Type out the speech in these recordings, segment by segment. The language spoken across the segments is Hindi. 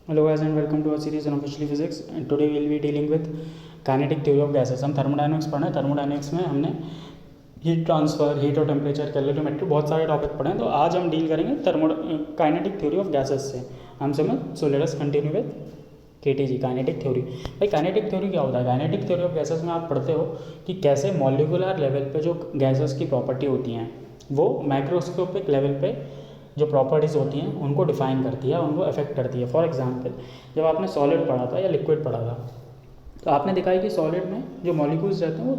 Hello guys and welcome to our series on officially physics and today we will be dealing with kinetic theory of gases। हम थर्मोडायनेमिक्स पढ़े हैं। थर्मोडायनेमिक्स में हमने हीट ट्रांसफ़र, हीट और टेम्परेचर, कैलोरीमेट्री बहुत सारे टॉपिक पढ़े हैं। तो आज हम डील करेंगे काइनेटिक थ्योरी ऑफ गैसेस से। हम समझ so let us continue with KTG kinetic theory. भाई काइनेटिक थ्योरी क्या होता है? काइनेटिक थ्योरी ऑफ गैसेस में आप पढ़ते हो कि कैसे मॉलिक्यूलर लेवल पे जो गैसेस की प्रॉपर्टी होती हैं वो माइक्रोस्कोपिक लेवल पे जो प्रॉपर्टीज़ होती हैं उनको डिफाइन करती है, उनको अफेक्ट करती है। फॉर एग्जांपल जब आपने सॉलिड पढ़ा था या लिक्विड पढ़ा था तो आपने देखा है कि सॉलिड में जो मॉलिक्यूल्स रहते हैं वो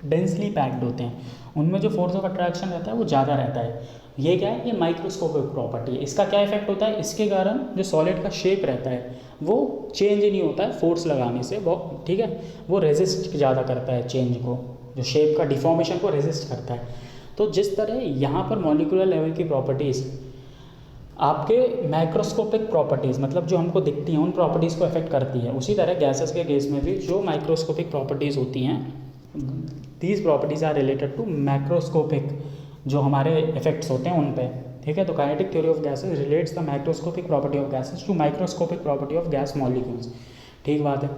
डेंसली पैक्ड होते हैं, उनमें जो फोर्स ऑफ अट्रैक्शन रहता है वो ज़्यादा रहता है। ये क्या है? ये माइक्रोस्कोपिक प्रॉपर्टी है। इसका क्या इफेक्ट होता है? इसके कारण जो सॉलिड का शेप रहता है वो चेंज नहीं होता है फोर्स लगाने से, वो ठीक है, वो रेजिस्ट ज़्यादा करता है चेंज को, जो शेप का डिफॉर्मेशन को रेजिस्ट करता है। तो जिस तरह यहाँ पर मॉलिक्यूलर लेवल की प्रॉपर्टीज़ आपके माइक्रोस्कोपिक प्रॉपर्टीज़ मतलब जो हमको दिखती हैं उन प्रॉपर्टीज़ को अफेक्ट करती है, उसी तरह गैसेस के केस में भी जो माइक्रोस्कोपिक प्रॉपर्टीज़ होती हैं these properties are related to macroscopic जो हमारे इफेक्ट्स होते हैं उन पे। ठीक है, तो kinetic theory of gases relates the microscopic property of gases to microscopic property of gas molecules. ठीक बात है।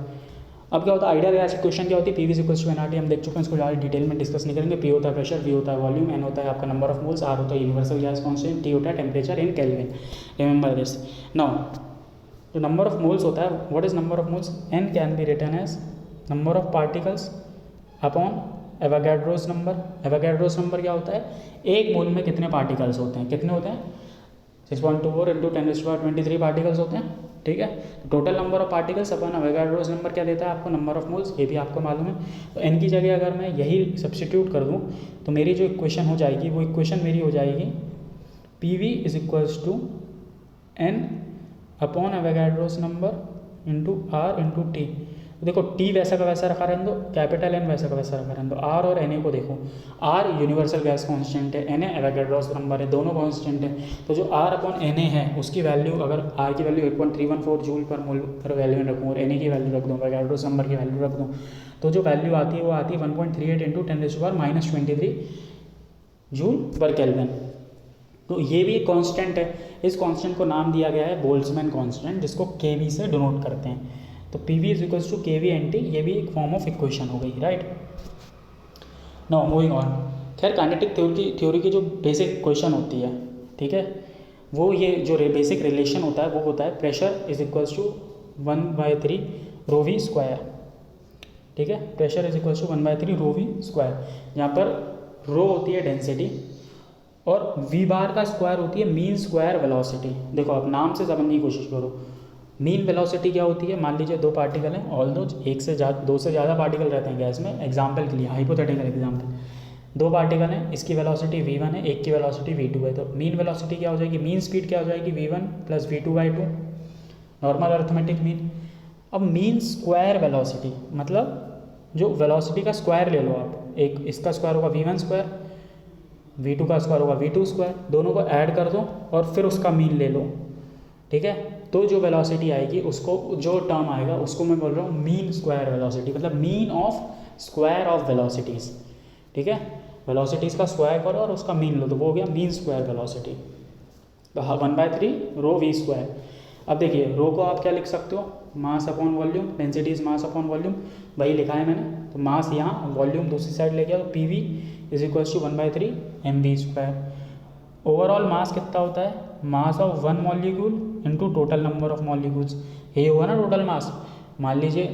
अब क्या होता है? आइडियल गैस इक्वेशन क्या होती है? PV equals to nRT. हम देख चुके हैं, इसको ज़्यादा डिटेल में डिस्कस नहीं करेंगे। पी होता है प्रेशर, वी होता है वॉल्यूम, एन होता है आपका नंबर ऑफ मोल्स, आर होता है यूनिवर्सल गैस कांस्टेंट, टी होता है temperature in Kelvin. Remember this. Now जो नंबर ऑफ मोल्स होता है, what is number of moles? N can be written as number of particles upon Avogadro's number. Avogadro's number क्या होता है? एक मोल में कितने पार्टिकल्स होते हैं? कितने होते हैं? 6.24 इंटू 10⁻23 पार्टिकल्स होते हैं। ठीक है, total number of particles upon Avogadro's number क्या देता है आपको? Number of moles. ये भी आपको मालूम है। तो एन की जगह अगर मैं यही सब्सटीट्यूट कर दूँ तो मेरी जो इक्वेशन हो जाएगी वो इक्वेशन मेरी हो जाएगी P V is equals to n upon Avogadro's number into R into T. देखो टी वैसा का वैसा रखा रहने दो, कैपिटल एन वैसा का वैसा रखा रहने दो। आर और एन ए को देखो, आर यूनिवर्सल गैस कांस्टेंट है, एन ए एवोगैड्रोस नंबर है, दोनों कांस्टेंट है। तो जो आर अपॉन एन ए है उसकी वैल्यू, अगर आर की वैल्यू 8.314 जूल पर मोल पर वैल्यू में रखूँ और एन ए की वैल्यू रख दूँ, एवोगैड्रोस नंबर की वैल्यू रख दूँ, तो जो वैल्यू आती है वो आती है 1.38 इंटू 10⁻⁻23 जूल पर केल्विन। तो ये भी एक कांस्टेंट है। इस कांस्टेंट को नाम दिया गया है बोल्ट्जमैन कांस्टेंट, जिसको केवी से डिनोट करते हैं। तो P V is equals to k V n T, ये भी एक फॉर्म ऑफ इक्वेशन हो गई, राइट। Now moving on. खैर काइनेटिक थ्योरी की जो बेसिक इक्वेशन होती है, ठीक है, वो ये जो बेसिक रिलेशन होता है वो होता है pressure is equals to 1/3 rho V square. ठीक है, pressure is equals to 1/3 rho V square. यहाँ पर रो होती है डेंसिटी और वी बार का स्क्वायर होती है मीन स्क्वायर वेलोसिटी। देखो आप नाम से समझने की कोशिश करो। मीन वेलोसिटी क्या होती है? मान लीजिए दो पार्टिकल हैं, ऑल दो दो से ज़्यादा पार्टिकल रहते हैं गैस में, एग्जाम्पल के लिए हाइपोथेटिकल एग्जाम्पल, दो पार्टिकल हैं, इसकी वेलोसिटी v1 है, एक की वेलोसिटी v2 है। तो मीन वेलोसिटी क्या हो जाएगी? मीन स्पीड क्या हो जाएगी? v1 plus v2/2, normal arithmetic mean. अब मीन स्क्वायर वेलोसिटी मतलब जो वेलोसिटी का स्क्वायर ले लो आप, एक इसका स्क्वायर होगा v1 स्क्वायर, v2 का स्क्वायर होगा v2 स्क्वायर, दोनों को ऐड कर दो और फिर उसका मीन ले लो। ठीक है, तो जो वेलोसिटी आएगी उसको, जो टर्म आएगा उसको मैं बोल रहा हूँ मीन स्क्वायर वेलोसिटी, मतलब mean of square of velocities. ठीक है, वेलोसिटीज़ का स्क्वायर करो और उसका मीन लो, तो वो हो गया मीन स्क्वायर वेलोसिटी। तो 1/3 रो वी स्क्वायर। अब देखिए रो को आप क्या लिख सकते हो? Mass upon volume, density is mass upon volume, वही लिखा है मैंने। तो मास यहाँ, वॉल्यूम दूसरी साइड ले गया, तो P V is equals to 1/3 M V square. Overall mass कितना होता है? Mass of one molecule into total number of molecules, ये होगा ना टोटल मास। मान लीजिए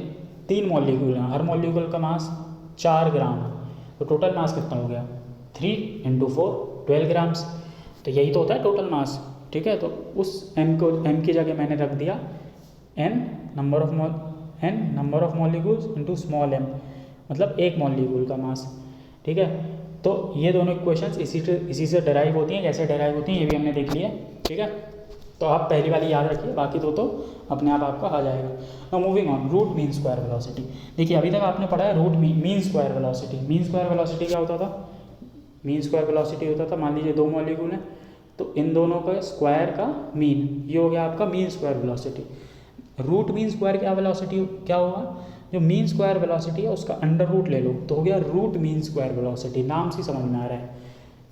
3 मॉलिक्यूल हैं, हर मॉलिक्यूल का मास 4 ग्राम है, तो टोटल मास कितना हो गया? 3 × 4 12 ग्राम्स। तो यही तो होता है टोटल मास। ठीक है, तो उस m की जगह मैंने रख दिया n number of molecules into small m, मतलब एक मॉलिक्यूल का मास। ठीक है, तो ये दोनों इक्वेशंस इसी से डेराइव होती हैं। कैसे डेराइव होती हैं ये भी हमने देख लिया। ठीक है, तो आप पहली वाली याद रखिए, बाकी दो तो अपने आप आपका आ जाएगा। Now moving on, root mean square velocity. देखिए अभी तक आपने पढ़ा है root mean square velocity. Mean square velocity क्या होता था? मीन स्क्वायर वेलोसिटी होता था, मान लीजिए दो मॉलिक्यूल हैं तो इन दोनों का स्क्वायर का मीन, ये हो गया आपका mean square velocity. Root mean square क्या वेलोसिटी क्या होगा? जो मीन स्क्वायर वेलोसिटी है उसका अंडर रूट ले लो तो हो गया रूट मीन स्क्वायर वेलोसिटी। नाम से समझ में आ रहा है,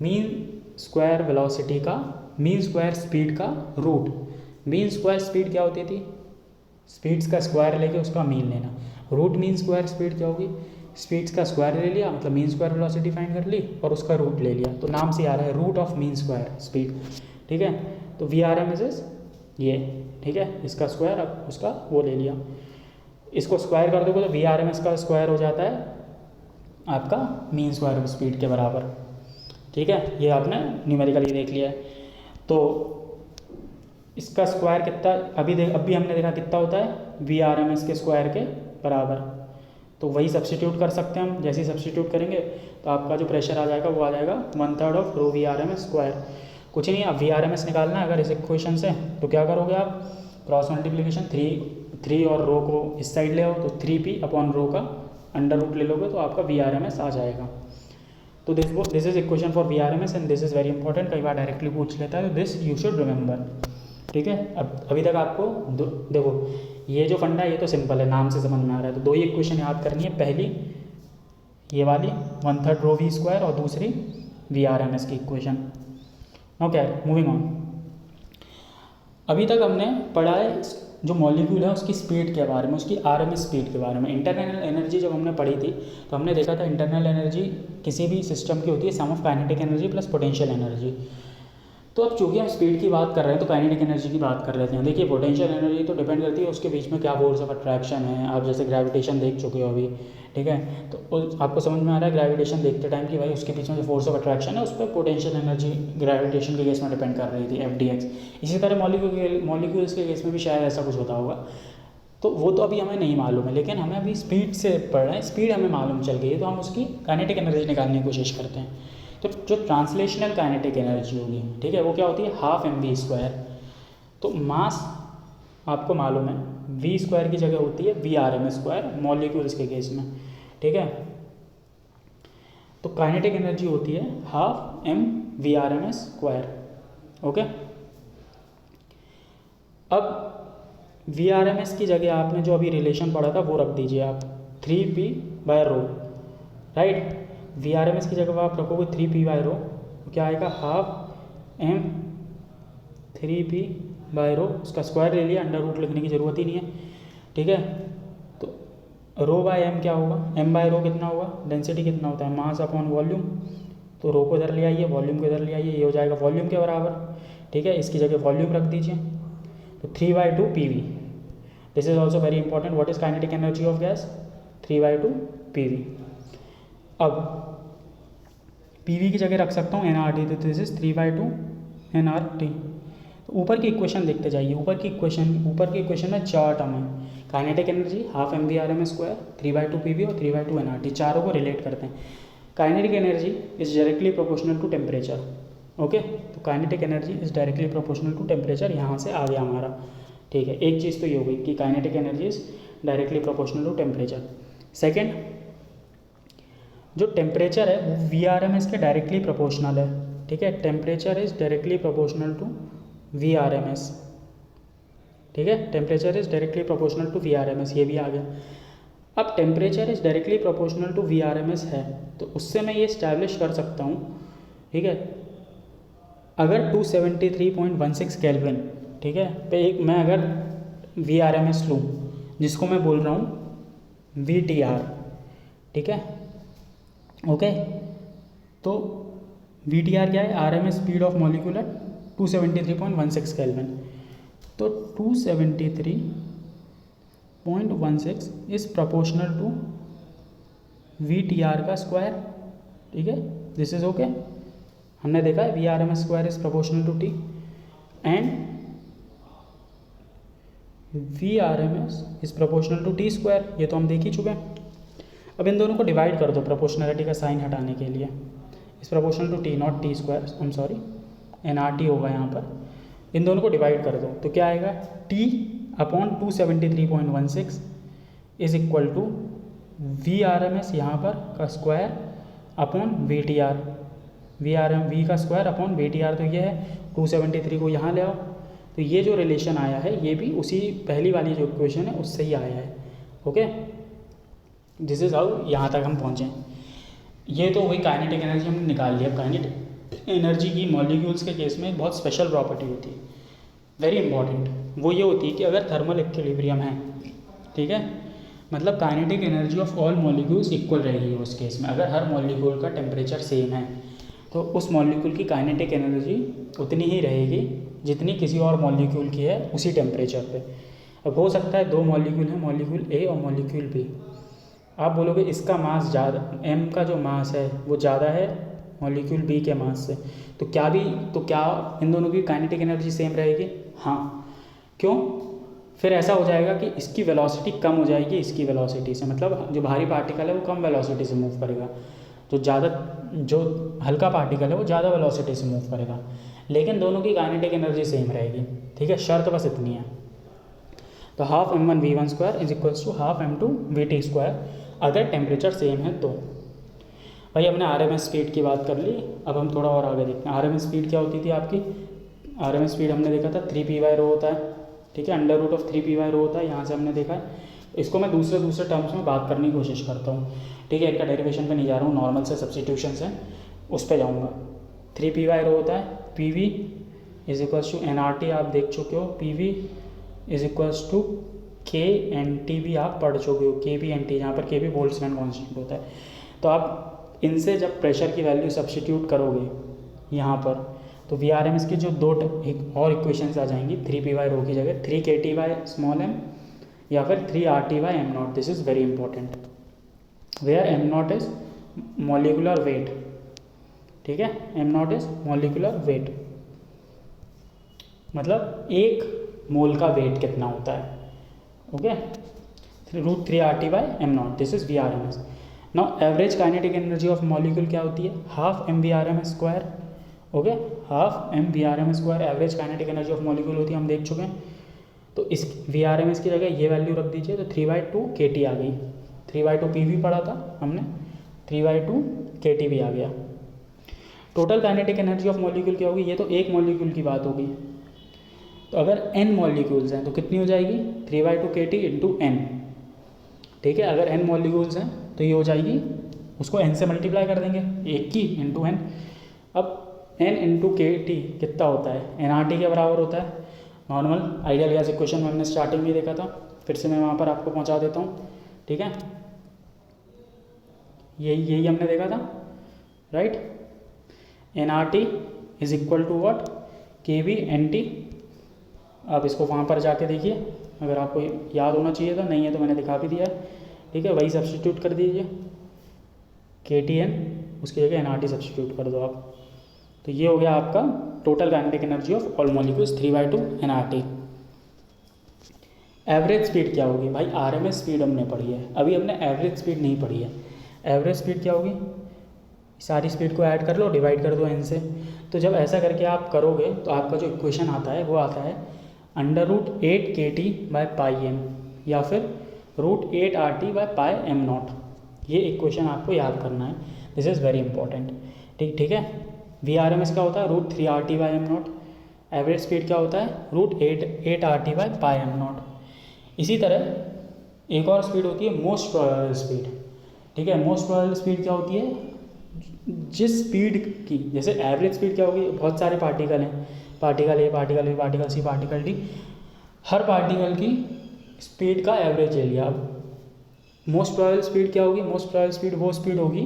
मीन स्क्वायर वेलोसिटी का, मीन स्क्वायर स्पीड का रूट। मीन स्क्वायर स्पीड क्या होती थी? स्पीड्स का स्क्वायर लेके उसका मीन लेना। रूट मीन स्क्वायर स्पीड क्या होगी, स्पीड्स का स्क्वायर ले लिया, मतलब मीन स्क्वायर वेलोसिटी फाइंड कर ली और उसका रूट ले लिया, तो नाम से आ रहा है root of mean square speed. ठीक है, तो VRMS इज ये, ठीक है, इसका स्क्वायर, अब उसका वो ले लिया, इसको स्क्वायर कर दोगे तो VRMS का स्क्वायर हो जाता है आपका मीन स्क्वायर स्पीड के बराबर। ठीक है, ये आपने न्यूमेरिकली देख लिया है। तो इसका स्क्वायर कितना, अभी हमने देखा कितना होता है VRMS के स्क्वायर के बराबर, तो वही सब्स्टिट्यूट कर सकते हैं हम। जैसे ही सब्स्टिट्यूट करेंगे तो आपका जो प्रेशर आ जाएगा वो आ जाएगा 1/3 ऑफ रो VRMS स्क्वायर। कुछ नहीं, आप VRMS निकालना है अगर इस इक्वेशन से, तो क्या करोगे आप, क्रॉस मल्टीप्लिकेशन, 3 और रो को इस साइड ले आओ तो 3p अपॉन रो का अंडर रूट ले लोगे तो आपका VRMS आ जाएगा। तो this is equation for VRMS and this is very important, कई बार डायरेक्टली पूछ लेता है, तो दिस यू शुड रिमेंबर। ठीक है, अब अभी तक आपको देखो ये जो फंडा है ये तो सिंपल है, नाम से समझ में आ रहा है। तो 2 ही इक्वेशन याद करनी है, पहली ये वाली 1/3 रो V स्क्वायर और दूसरी VRMS की इक्वेशन। Okay, moving on. अभी तक हमने पढ़ा है जो मॉलिक्यूल है उसकी स्पीड के बारे में, उसकी RMS स्पीड के बारे में। इंटरनल एनर्जी जब हमने पढ़ी थी तो हमने देखा था इंटरनल एनर्जी किसी भी सिस्टम की होती है sum of kinetic energy plus potential energy. तो अब चूंकि हम स्पीड की बात कर रहे हैं तो काइनेटिक एनर्जी की बात कर लेते हैं। देखिए पोटेंशियल एनर्जी तो डिपेंड करती है उसके बीच में क्या फोर्स ऑफ अट्रैक्शन है, आप जैसे ग्रेविटेशन देख चुके हो अभी। ठीक है, तो आपको समझ में आ रहा है ग्रेविटेशन देखते टाइम कि भाई उसके बीच में जो फोर्स ऑफ अट्रैक्शन है उस पर पोटेंशियल एनर्जी ग्रेविटेशन के केस में डिपेंड कर रही थी, FDX। इसी तरह मॉलिक्यूल्स के केस में भी शायद ऐसा कुछ होता होगा, तो वो तो अभी हमें नहीं मालूम है, लेकिन हमें अभी स्पीड से पढ़ रहे हैं, स्पीड हमें मालूम चल गई है तो हम उसकी काइनेटिक एनर्जी निकालने की कोशिश करते हैं। तो जो ट्रांसलेशनल काइनेटिक एनर्जी होगी, ठीक है, वो क्या होती है, 1/2 mv स्क्वायर। तो मास आपको मालूम है V स्क्वायर की जगह होती है VRMS स्क्वायर मॉलिक्यूल्स के केस में। ठीक है, तो काइनेटिक एनर्जी होती है 1/2 mVRMS स्क्वायर। ओके, अब VRMS की जगह आपने जो अभी रिलेशन पढ़ा था वो रख दीजिए आप 3p/रो, राइट। VRMS की जगह आप रखोगे 3p/रो, तो क्या आएगा 1/2 m 3p/रो, उसका स्क्वायर ले लिया, अंडर रूट लिखने की ज़रूरत ही नहीं है। ठीक है, तो ρ/m क्या होगा, m/रो कितना होगा, डेंसिटी कितना होता है, मास अपॉन वॉल्यूम। तो रो को इधर ले आइए, वॉल्यूम को इधर ले आइए, ये हो जाएगा वॉल्यूम के बराबर। ठीक है, इसकी जगह वॉल्यूम रख दीजिए, तो 3/2 PV। This is also very important, what is kinetic energy of gas, 3/2 PV। अब PV की जगह रख सकता हूँ nRT, तो दिस इज 3/2 nRT। तो ऊपर की इक्वेशन देखते जाइए, ऊपर की इक्वेशन में 4 टर्म है, kinetic energy 1/2 mVRMS square, 3/2 PV और 3/2 nRT, चारों को रिलेट करते हैं। Kinetic energy is directly proportional to temperature. Okay, तो kinetic energy is directly proportional to temperature, यहाँ से आ गया हमारा। ठीक है, एक चीज़ तो ये हो गई कि kinetic energy is directly proportional to temperature. Second, जो टेम्परेचर है वो VRMS के डायरेक्टली प्रोपोर्शनल है। ठीक है, temperature is directly proportional to VRMS। ठीक है, temperature is directly proportional to VRMS, ये भी आ गया। अब temperature is directly proportional to VRMS है, तो उससे मैं ये इस्टेब्लिश कर सकता हूँ, ठीक है, अगर 273.16 केल्विन, ठीक है, पे एक मैं अगर VRMS लूँ जिसको मैं बोल रहा हूँ VTR, ठीक है, ओके, तो VTR क्या है, RMS स्पीड ऑफ मॉलिक्यूल है 273.16 केल्विन। तो 273.16 इज प्रोपोर्शनल टू VTR का स्क्वायर। ठीक है, दिस इज ओके, हमने देखा है VRMS square is proportional to T and VRMS is proportional to T square, ये तो हम देख ही चुके हैं। अब इन दोनों को डिवाइड कर दो प्रोपोर्शनलिटी का साइन हटाने के लिए, is proportional to T not T square, I am sorry, nRT होगा यहाँ पर। इन दोनों को डिवाइड कर दो तो क्या आएगा, T/273.16 is equal to VRMS यहाँ पर का स्क्वायर अपॉन VTR, V का स्क्वायर अपॉन VTR, तो ये है 273 को यहाँ ले आओ, तो ये जो रिलेशन आया है ये भी उसी पहली वाली जो इक्वेशन है उससे ही आया है। ओके, दिस इज हाउ यहाँ तक हम पहुँचे। ये तो वही काइनेटिक एनर्जी हमने निकाल लिया। काइनेटिक एनर्जी की मॉलिक्यूल्स के केस में बहुत स्पेशल प्रॉपर्टी होती है, वेरी इंपॉर्टेंट। वो ये होती है कि अगर थर्मल इक्विलिब्रियम है, ठीक है, मतलब kinetic energy of all molecules equal रहेगी उस केस में। अगर हर मॉलिक्यूल का टेम्परेचर सेम है तो उस मॉलिक्यूल की काइनेटिक एनर्जी उतनी ही रहेगी जितनी किसी और मॉलिक्यूल की है उसी टेम्परेचर पे। अब हो सकता है दो मॉलिक्यूल हैं, मॉलिक्यूल ए और मॉलिक्यूल बी, आप बोलोगे इसका मास ज़्यादा, m का जो मास है वो ज़्यादा है मॉलिक्यूल बी के मास से, तो क्या इन दोनों की काइनेटिक एनर्जी सेम रहेगी? हाँ। क्यों? फिर ऐसा हो जाएगा कि इसकी वेलोसिटी कम हो जाएगी इसकी वेलोसिटी से, मतलब जो भारी पार्टिकल है वो कम वेलोसिटी से मूव करेगा, जो हल्का पार्टिकल है वो ज़्यादा वेलोसिटी से मूव करेगा, लेकिन दोनों की काइनेटिक एनर्जी सेम रहेगी। ठीक है, शर्त बस इतनी है। तो half m1v1 is equals to half m2v2 अगर टेम्परेचर सेम है तो। भाई हमने RMS स्पीड की बात कर ली, अब हम थोड़ा और आगे देखते हैं। RMS स्पीड क्या होती थी आपकी? RMS स्पीड हमने देखा था 3p/ρ होता है, ठीक है, √3p/ρ होता है, यहाँ से हमने देखा है। इसको मैं दूसरे टर्म्स में बात करने की कोशिश करता हूँ, ठीक है, इनका डेरिवेशन पे नहीं जा रहा हूँ, नॉर्मल से सब्सटीट्यूशन से उस पर जाऊँगा। 3p/ρ होता है, PV is equals to nRT आप देख चुके हो, PV is equals to KNT भी आप पढ़ चुके हो, KBNT, जहाँ पर KB बोल्ट्जमैन कांस्टेंट होता है। तो आप इनसे जब प्रेशर की वैल्यू सब्सटीट्यूट करोगे यहाँ पर, तो VRMS की जो दो एक और इक्वेशंस आ जाएंगी, 3p/ρ की जगह 3kT/m या फिर 3RT/m0। This is very important, where m0 is molecular weight, ठीक है, m0 इज मॉलिकुलर वेट, मतलब एक मोल का वेट कितना होता है, okay, √3RT/m0, this is VRMS। Now average kinetic energy of molecule क्या होती है? Half mVRMS², okay, half mVRMS² average kinetic energy of molecule होती है, हम देख चुके हैं। तो इस VRMS की जगह ये वैल्यू रख दीजिए, तो 3/2 KT आ गई। 3/2 PV पढ़ा था हमने, 3/2 KT भी आ गया। Total kinetic energy of molecule क्या होगी? ये तो एक मॉलिक्यूल की बात होगी, तो अगर n मॉलिक्यूल्स हैं तो कितनी हो जाएगी? 3/2 KT इंटू n, ठीक है। अगर n मॉलिक्यूल्स हैं तो ये हो जाएगी, उसको n से मल्टीप्लाई कर देंगे, एक की इंटू n। अब n इंटू KT कितना होता है? nRT के बराबर होता है। नॉर्मल आइडियल गैस इक्वेशन में हमने स्टार्टिंग में देखा था, फिर से मैं वहाँ पर आपको पहुँचा देता हूँ, ठीक है, यही हमने देखा था, right. nRT is equal to what? KBNT। आप इसको वहाँ पर जाके देखिए, अगर आपको याद होना चाहिए था, नहीं है तो मैंने दिखा भी दिया है, ठीक है, वही सब्सटीट्यूट कर दीजिए, KTN, उसकी जगह nRT सब्सटीट्यूट कर दो आप। तो ये हो गया आपका total kinetic energy of all molecules 3/2 nRT। Average speed क्या होगी? भाई RMS स्पीड हमने पढ़ी है, अभी हमने एवरेज स्पीड नहीं पढ़ी है। एवरेज स्पीड क्या होगी? सारी स्पीड को ऐड कर लो, डिवाइड कर दो n से। तो जब ऐसा करके आप करोगे तो आपका जो इक्वेशन आता है वो आता है √8 KT/πm या फिर √8 RT/πm0। ये इक्वेशन आपको याद करना है, दिस इज़ वेरी इंपॉर्टेंट, ठीक है। VRMS क्या होता है? √3 RT/m0। एवरेज स्पीड क्या होता है? √8 RT/πm0। इसी तरह एक और स्पीड होती है मोस्ट प्रोबेबल स्पीड, ठीक है। मोस्ट प्रोबेबल स्पीड क्या होती है? जिस स्पीड की, जैसे एवरेज स्पीड क्या होगी? बहुत सारे पार्टिकल हैं, particle A, particle B, particle C, particle D, her particle की स्पीड का एवरेज ले लिया। अब मोस्ट प्रोबेबल स्पीड क्या होगी? मोस्ट प्रोबेबल स्पीड वो स्पीड होगी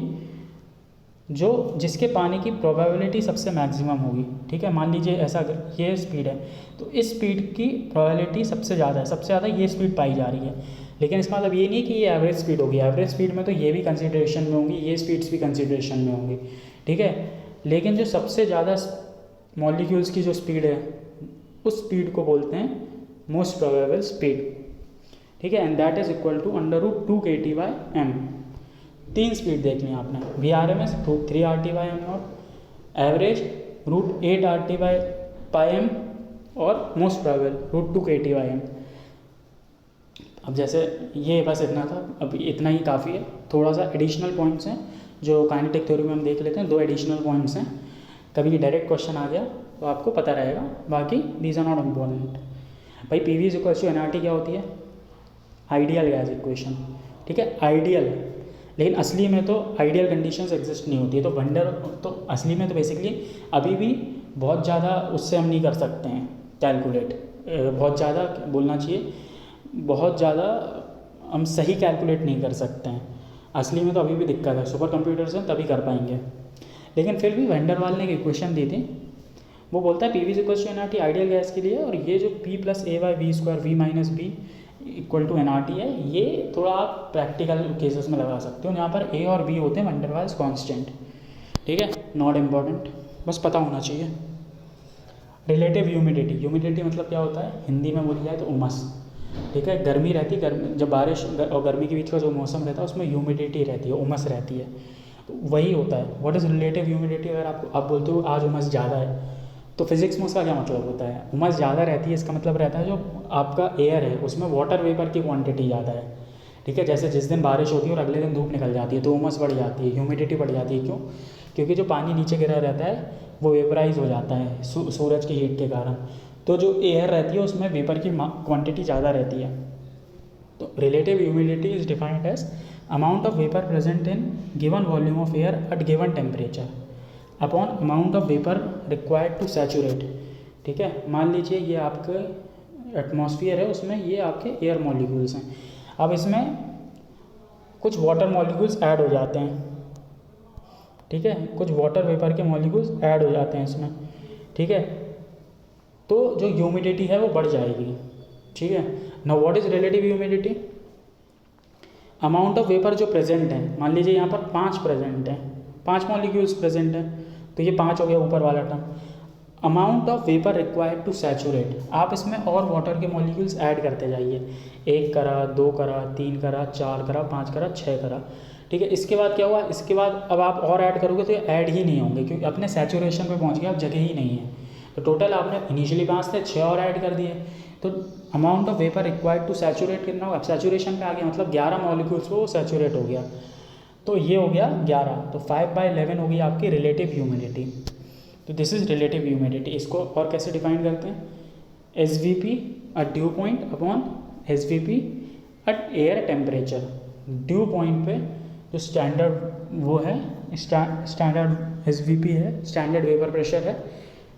जिसके पाने की प्रोबेबिलिटी सबसे मैक्सिमम होगी, ठीक है। मान लीजिए ऐसा अगर ये स्पीड है तो इस स्पीड की प्रोबेबिलिटी सबसे ज़्यादा है, सबसे ज़्यादा ये स्पीड पाई जा रही है, लेकिन इसका मतलब ये नहीं कि ये एवरेज स्पीड होगी। एवरेज स्पीड में तो ये भी कंसिडरेशन में होंगी, ये स्पीड्स भी कंसिडरेशन में होंगी, ठीक है। लेकिन जो सबसे ज़्यादा मॉलिक्यूल्स की जो स्पीड है उस स्पीड को बोलते हैं मोस्ट प्रोबेबल स्पीड, ठीक है। And that is equal to √2 KT/m। तीन स्पीड देखनी है आपने, VRMS √3 RT/m0, एवरेज √8 RT/πm और मोस्ट प्रोबेबल √2 KT/m। अब जैसे ये बस इतना था, अब इतना ही काफ़ी है। थोड़ा सा एडिशनल पॉइंट्स हैं जो काइनेटिक थ्योरी में हम देख लेते हैं, दो एडिशनल पॉइंट्स हैं। कभी डायरेक्ट क्वेश्चन आ गया तो आपको पता रहेगा, बाकी दीज आर नॉट इम्पॉर्टेंट। भाई PV is equal to nRT क्या होती है? आइडियल गैस इक्वेशन, ठीक है, आइडियल। लेकिन असली में तो आइडियल कंडीशंस एग्जिस्ट नहीं होती है, तो असली में तो बेसिकली अभी भी बहुत ज़्यादा उससे हम नहीं कर सकते हैं कैलकुलेट, बहुत ज़्यादा बोलना चाहिए, बहुत ज़्यादा हम सही कैलकुलेट नहीं कर सकते हैं। असली में तो अभी भी दिक्कत है, सुपर कंप्यूटर्स हैं तभी कर पाएंगे। लेकिन फिर भी वेंडरवाल ने एक इक्वेशन दी थी, वो बोलता है P V equal to nRT ideal gas के लिए, और ये जो P plus a by V square V minus b equal to nRT है, ये थोड़ा आप प्रैक्टिकल केसेस में लगा सकते हो। यहाँ पर ए और बी होते हैं वेंडरवाल्स कांस्टेंट, ठीक है, नॉट इम्पॉर्टेंट, बस पता होना चाहिए। रिलेटिव ह्यूमिडिटी, ह्यूमिडिटी मतलब क्या होता है, हिंदी में बोली जाए तो उमस, ठीक है। गर्मी रहती है, गर्मी जब बारिश और गर्मी के बीच का जो मौसम रहता है उसमें ह्यूमिडिटी रहती है, उमस रहती है, तो वही होता है। What is relative humidity? अगर आप बोलते हो आज उमस ज़्यादा है, तो फिजिक्स में उसका क्या मतलब होता है? उमस ज़्यादा रहती है, इसका मतलब रहता है जो आपका एयर है उसमें वाटर वेपर की क्वांटिटी ज़्यादा है, ठीक है। जैसे जिस दिन बारिश होती है और अगले दिन धूप निकल जाती है तो उमस बढ़ जाती है, ह्यूमिडिटी बढ़ जाती है। क्यों? क्योंकि जो पानी नीचे गिरा रहता है वो वेपराइज हो जाता है सूरज की हीट के कारण, तो जो एयर रहती है उसमें वेपर की क्वांटिटी ज़्यादा रहती है। तो relative humidity is defined as amount of vapour present in given volume of air at given temperature upon amount of vapour required to saturate, ठीक है। मान लीजिए ये आपके एटमॉस्फेयर है, उसमें ये आपके एयर मॉलिक्यूल्स हैं। अब इसमें कुछ वाटर मॉलिक्यूल्स ऐड हो जाते हैं, ठीक है, कुछ वाटर वेपर के मॉलिक्यूल्स ऐड हो जाते हैं इसमें, ठीक है। तो जो ह्यूमिडिटी है वो बढ़ जाएगी, ठीक है। Now what is relative humidity? Amount of vapour जो प्रेजेंट है, मान लीजिए यहाँ पर 5 प्रेजेंट हैं, 5 मॉलिक्यूल्स प्रेजेंट हैं, तो ये 5 हो गया ऊपर वाला term. Amount of vapour required to saturate, आप इसमें और वाटर के मॉलिक्यूल्स ऐड करते जाइए, 1 करा, 2 करा, 3 करा, 4 करा, 5 करा, 6 करा, ठीक है। इसके बाद क्या हुआ? इसके बाद अब आप और ऐड करोगे तो ये ऐड ही नहीं होंगे, क्योंकि अपने सैचुरेशन पे पहुंच गए, अब जगह ही नहीं है। तो टोटल आपने इनिशियली 5 थे, 6 और ऐड कर दिए, तो amount of vapour required to saturate कितना होगा? सैचुरेशन पे आ गया, मतलब 11 मॉलिक्यूल्स वो सैचुरेट हो गया, तो ये हो गया 11। तो 5/11 होगी आपकी रिलेटिव ह्यूमिडिटी। तो दिस इज़ रिलेटिव ह्यूमिडिटी। इसको और कैसे डिफाइन करते हैं? SVP at dew point upon SVP at air temperature. Dew point पे जो स्टैंडर्ड वो है, स्टैंडर्ड SVP है, स्टैंडर्ड वेपर प्रेशर है,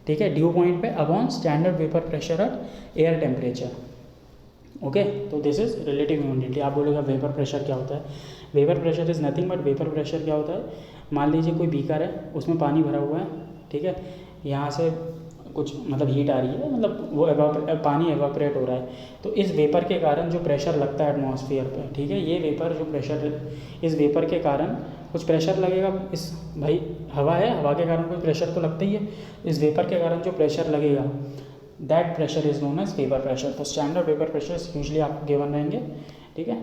ठीक है, ड्यू पॉइंट पे upon standard vapour pressure at air temperature. Okay, तो दिस इज रिलेटिव ह्यूमिडिटी। आप बोलोगे वेपर प्रेशर क्या होता है? Vapour pressure is nothing but, vapour pressure क्या होता है? मान लीजिए कोई बीकर है, उसमें पानी भरा हुआ है, ठीक है, यहाँ से कुछ मतलब हीट आ रही है, मतलब वो पानी एवापोरेट हो रहा है, तो इस वेपर के कारण जो प्रेशर लगता है एटमॉस्फेयर पे, ठीक है, ये वेपर जो प्रेशर, इस वेपर के कारण कुछ प्रेशर लगेगा। इस भाई हवा है, हवा के कारण कोई प्रेशर तो लगता ही है, इस वेपर के कारण जो प्रेशर लगेगा that pressure is known as vapour pressure. तो स्टैंडर्ड वेपर प्रेशर यूजली आपको गिवन रहेंगे, ठीक है।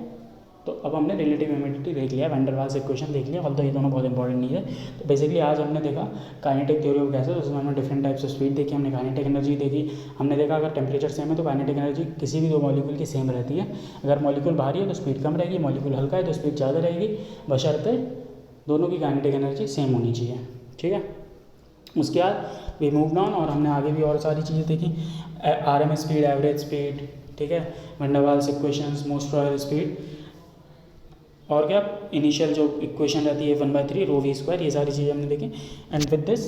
तो अब हमने रिलेटिव ह्यूमिडिटी देख लिया, वैन डर वाल्स इक्वेशन देख लिया, ऑल्दो ये दोनों बहुत इंपॉर्टेंट नहीं है। तो बेसिकली आज हमने देखा काइनेटिक थ्योरी ऑफ गैसेस, उसमें हमने डिफरेंट टाइप्स ऑफ स्पीड देखी, हमने काइनेटिक एनर्जी देखी, हमने देखा अगर टेम्परेचर सेम है तो काइनेटिक एनर्जी किसी भी 2 मॉलिक्यूल की सेम रहती है। अगर मॉलिक्यूल भारी है तो स्पीड कम रहेगी, मॉलिक्यूल हल्का है तो स्पीड ज़्यादा रहेगी, बशर्ते दोनों की काइनेटिक एनर्जी सेम होनी चाहिए, ठीक है। उसके बाद वी मूव डाउन और हमने आगे भी और सारी चीज़ें देखी, RMS स्पीड, एवरेज स्पीड, ठीक है, van der Waals equations, most probable speed, और क्या इनिशियल जो इक्वेशन रहती है 1/3 रो वी स्क्वायर, ये सारी चीज़ें हमने देखी। And with this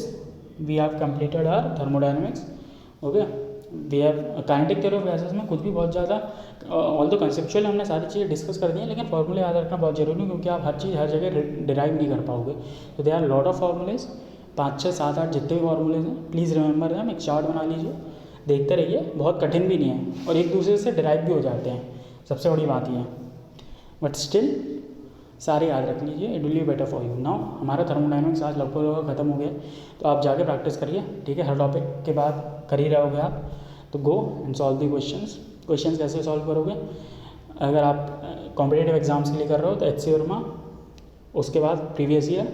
we have completed our thermodynamics. Okay, we have kinetic theory of gases में कुछ भी बहुत ज़्यादा ऑल द कंसेप्चुअल हमने सारी चीज़ें डिस्कस कर दी हैं, लेकिन फॉर्मूले याद रखना बहुत जरूरी है, क्योंकि आप हर चीज़ हर जगह डिराइव नहीं कर पाओगे। तो there are lot of formulas, 5, 6, 7, 8 जितने भी फार्मूलेज हैं, प्लीज़ रिमेंबर देम। एक चार्ट बना लीजिए, देखते रहिए, बहुत कठिन भी नहीं है और एक दूसरे से डिराइव भी हो जाते हैं, सबसे बड़ी बात ये है। बट स्टिल सारे याद रख लीजिए, it will be better for you. Now हमारा थर्मोडायनेमिक्स आज लगभग खत्म हो गया, तो आप जाके प्रैक्टिस करिए, ठीक है। हर टॉपिक के बाद कर ही रहोगे आप, तो go and solve the questions कैसे सॉल्व करोगे? अगर आप कॉम्पिटिटिव एग्जाम्स के लिए कर रहे हो तो HC वर्मा, उसके बाद प्रीवियस ईयर,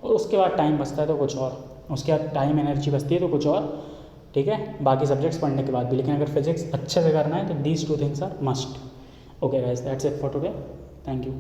और उसके बाद टाइम बचता है तो कुछ और, उसके बाद टाइम एनर्जी बचती है तो कुछ और, ठीक है, बाकी सब्जेक्ट्स पढ़ने के बाद भी। लेकिन अगर फिजिक्स अच्छे से करना है तो these 2 things are must. Okay guys, that's it for today, thank you.